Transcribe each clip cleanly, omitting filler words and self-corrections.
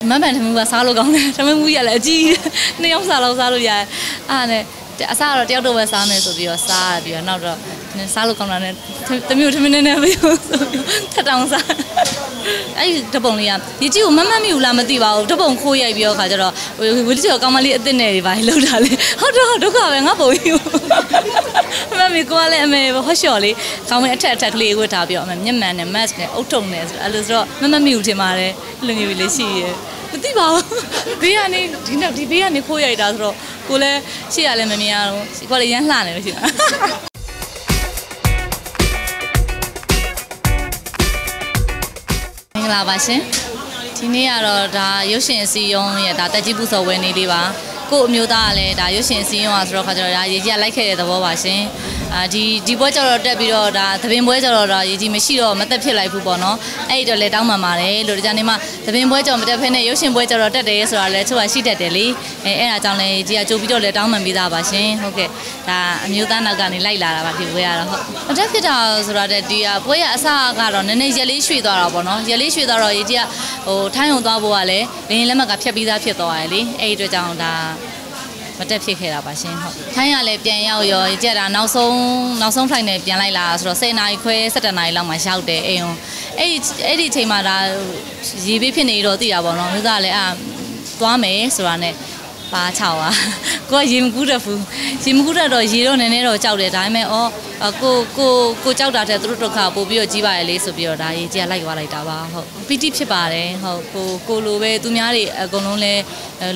慢慢他们把沙漏讲的，他们乌鸦来鸡，那样沙漏呀，啊呢，沙漏掉到我沙呢，所以沙比较闹着，那沙漏讲的呢，他们那没有，他当沙。哎，这帮里啊，以前我慢慢没有那么地吧，这帮可以比较看着了，我就讲嘛，你等那吧，漏着嘞，好多个呗，我不有，慢慢过来没，好笑嘞，讲我吃嘞，我差别，你慢呢，慢呢，欧中呢，啊，就是说慢慢没有钱嘛嘞，冷有嘞些，不对吧？别啊你，别啊你可以的说，过来些下来没咩啊，过来演烂了是吧？မင်္ဂလာပါရှင်ဒီနေ့ကတော့ဒါရုပ်ရှင်အစည်းအရုံးရဲ့ဒါတက်ကြီးပူဇော်ဝင်းနေလေးပါကို့အမျိုးသားကလည်းဒါရုပ်ရှင်အစည်းအရုံးอ่ะဆိုတော့ခါကျတော့ဒါရေကြီးကလိုက်ခဲ့တဲ့သဘောပါရှင်ဒီပွဲကျတော့တက်ပြီးတော့ဒါသပင်ပွဲကျတော့ဒါရေကြီးမရှိတော့မတက်ဖြစ်လိုက်ဘူးပေါ့နော်အဲ့ဒီတော့လည်းတောင်းပန်ပါတယ်လို့ဒီကြနေမှာသပင်ပွဲကျတော့မတက်ဖ ೇನೆ ရုပ်ရှင်ပွဲကျတော့တက်တယ်ဆိုတာလည်းသူကရှိတတ်တယ်လေအဲ့ဒါကြောင့်လည်းရေကြီးကကြိုးပြီးတော့လည်းတောင်းပန်ပေးသားပါရှင်ဟုတ်ကဲ့ဒါအမျိုးသားနောက်ကနေလိုက်လာတာပါဒီပွဲကတော့ဟုတ်အတက်ဖြစ်တာဆိုတာတဲ့ဒီပွဲရအစကတော့နည်းနည်းရက်လေးရွှေ့သွားတာပေါ့နော်ရက်လေးရွှေ့သွားတော့ရေကြီးကဟိုထိုင်းုံသွားဖို့ကလည်းလင်းလက်မှတ်ကဖြတ်ပြီးသားဖြစ်သွားတယ်လေအဲ့ဒီအတွက်ကြောင့်ဒါမတက်ဖြစ်ခဲ့တာပါရှင်ဟုတ်ထိုင်းကလည်းပြန်ရောက်ရောကြက်တာနောက်ဆုံး flight နဲ့ပြန်လိုက်လာဆိုတော့10နာရီခွဲ17နာရီလောက်မှရောက်တယ်အိမ်ုံအဲ့ဒီအချိန်မှာဒါရေပေးဖြစ်နေတော့သိတာပေါ့နော်မြို့သားလည်းသွားမယ်ဆိုတာနဲ့ပါချောက်อ่ะကိုကရေမကူးတတ်ဘူးရေမကူးတတ်တော့ရေတော့နည်းနည်းတော့ကြောက်တယ်ဒါပေမဲ့ကိုကြောက်တာတဲ့သူတို့ဒုက္ခပို့ပြီးတော့ကြီးပါရလေဆိုပြီးတော့ဒါရေကြီးကလိုက်သွားလိုက်တာပါဟုတ်ပီတိဖြစ်ပါတယ်ဟုတ်ကိုလိုပဲသူများတွေအကုန်လုံးလဲ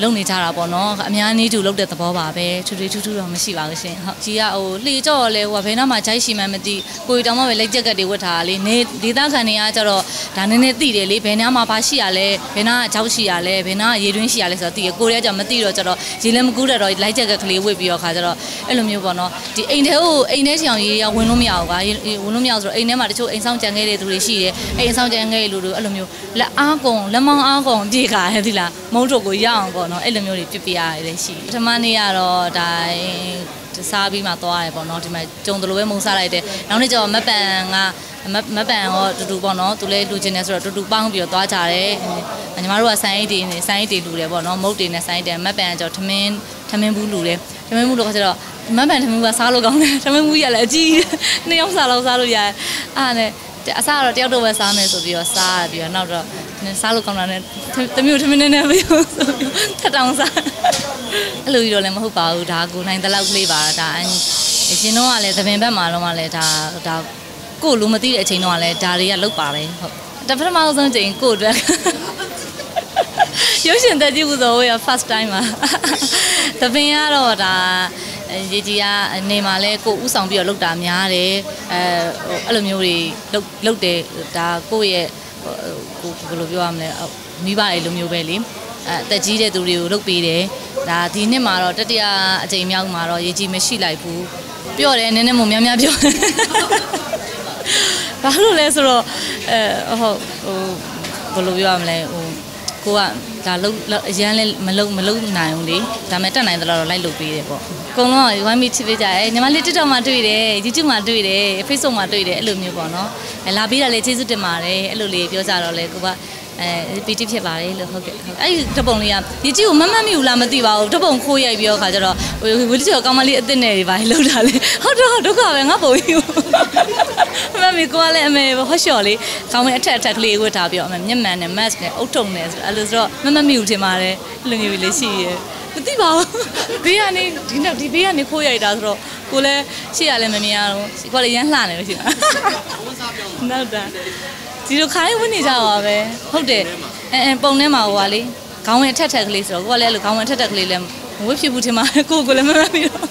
လုံနေကြတာပေါ့နော်အများနည်းတူလုံတဲ့သဘောပါပဲထူထူတော့မရှိပါဘူးရှင်ဟုတ်ကြီးကဟိုလှေကြော့လဲဟိုဘယ်နားမှာဂျိုက်ရှိမှန်းမသိကိုရီတောင်မှပဲလက်ကျက်ကတွေဝတ်ထားတာလေနေဒေသခံတွေကကျတော့ဒါနည်းနည်းသိတယ်လေဘယ်နားမှာဘာရှိရလဲဘယ်နားကကြောက်ရှိရလဲဘယ်နားကရေတွင်းရှိရလဲဆိုတော့သိရကိုရီကကြောင့်မသိတော့ကျတော့ရေလည်းမကူးတတ်တော့လိုက်ချက်ကကလေးဝတ်ပြီးတော့ခါကျတော့အဲ့လိုမျိုးပေါ့နော်ဒီအိမ်ထဲချောင်ရေဝင်လို့မရဘူးကွာဝင်လို့မရဆိုတော့အိမ်ထဲမှာတချို့အိမ်ဆောင်ကြံခဲ့တဲ့သူတွေရှိတယ်အိမ်ဆောင်ကြံခဲ့လူတွေအဲ့လိုမျိုးလက်အားကုန်လက်မောင်းအားကုန်ပြေခါတယ်ဒီလားမုံထုတ်ကိုရအောင်ပေါ့နော်အဲ့လိုမျိုးတွေပြပြရတယ်ရှိပထမနေ့ကတော့ဒါစားပြီးမှသွားရတယ်ပေါ့နော်ဒီမှာကြုံတယ်လို့ပဲမုံစားလိုက်တယ်နောက်နေ့ကျတော့မပန်ရောတူပေါ့နော်သူလည်းလူချင်းနေဆိုတော့တူပေါင်းပြီးတော့သွားကြတယ်ညီမတို့ကစိုင်းအိတ်တွေလူတယ်ပေါ့နော်မုတ်တွေနဲ့စိုင်းတယ်မပန်ကျတော့ထမင်းဘူးလူတယ်ထမင်းဘူးလို့ကျတော့မပန်ထမင်းဘူးကစားလို့ကောင်းတယ်ထမင်းဘူးရလည်းအကြီးနှစ်ယောက်စားလို့စားလို့ရတယ်အားနဲ့အစားတော့တယောက်တော့ပဲစားမယ်ဆိုပြီးတော့စားပြီးတော့နောက်တော့စားလို့ကောင်းတာနဲ့တမျိုးထမင်းနဲ့ပဲထတောင်စားအဲ့လိုကြီးတော့လည်းမဟုတ်ပါဘူးဒါကိုနိုင်တဲ့လောက်ကလေးပါဒါအရှင်တော့ကလည်းသပင်ဘက်မှာတော့လည်းဒါကိုလူမသိတဲ့အချိန်တော့လည်းဒါတွေကလောက်ပါတယ်ဟုတ်တပထမဆုံးချိန်ကိုအတွက်ရုပ်ရှင်တက်ကြည့်ဖို့ဆိုရ first time ပါသပင်ကတော့ဒါရေကြီးကနေမှာလဲကိုဥဆောင်ပြီးတော့လောက်တာများတယ်အဲ့လိုမျိုးတွေလောက်တယ်ဒါကိုရဲ့ကိုဘယ်လိုပြောရမလဲမိဘတွေလိုမျိုးပဲလေတက်ကြီးတဲ့သူတွေကိုလုပ်ပေးတယ်ဒါဒီနှစ်မှာတော့တတိယအကြိမ်မြောက်မှာတော့ရေကြီးမရှိလိုက်ဘူးပြောတယ်နည်းနည်းမများပြောဘာလို့လဲဆိုတော့ဟုတ်ဘယ်လိုပြောရမလဲကိုကဒါအရန်လဲမလုံနိုင်ဘူးလေဒါပေမဲ့တက်နိုင်သလားတော့လိုက်လုပ်ပေးတယ်ပေါ့အကုန်လုံးကဝိုင်းပြီးချစ်ပေးကြတယ်ညီမလေး TikTok မှာတွေ့တယ် YouTube မှာတွေ့တယ် Facebook မှာတွေ့တယ်အဲ့လိုမျိုးပေါ့နော်လာပြီးတာလေကျေးဇူးတင်ပါတယ်အဲ့လိုလေးပြောကြတော့လေကိုကပီတိဖြစ်ပါတယ်လို့ဟုတ်ကဲ့အဲ့ဒီတပုံလေးကရေကြီးကိုမမိဘူးလားမသိပါဘူးတပုံခိုးရိုက်ပြီးတော့ခါကျတော့ဝီလီချောကောင်းမလေးအစ်စ်နဲ့တွေပါလောက်တာလေဟုတ်တော့ဒုက္ခပဲငါပုံယူမမီကိုလည်းအမေဟော့လျှော်လေးကောင်းမအထက်ကလေးဝတ်ထားပြီးတော့မျက်မှန်နဲ့ mask နဲ့အုတ်ထုံနဲ့ဆိုအဲ့လိုဆိုတော့မမိဘူးထင်ပါတယ်လူငယ်လေးရှိရဲမသိပါဘူးဘေးကနေဒီဘေးကနေခိုးရိုက်တာဆိုတော့ကိုလည်းရှေ့ရလည်းမမြင်ရတော့ကိုလည်းရမ်းလှနေလို့ရှိတာနောက်တာဒီလိုခိုင်းဝင်နေကြပါပဲဟုတ်တယ်ပုံထဲမှာဟိုကလေခေါင်းဝင်အထက်ကလေးဆိုတော့ကိုကလည်းအဲ့လိုခေါင်းဝင်အထက်ကလေးလည်းမဝတ်ဖြစ်ဘူးထင်ပါတယ်ကိုလည်းမမှတ်ပြီးတော့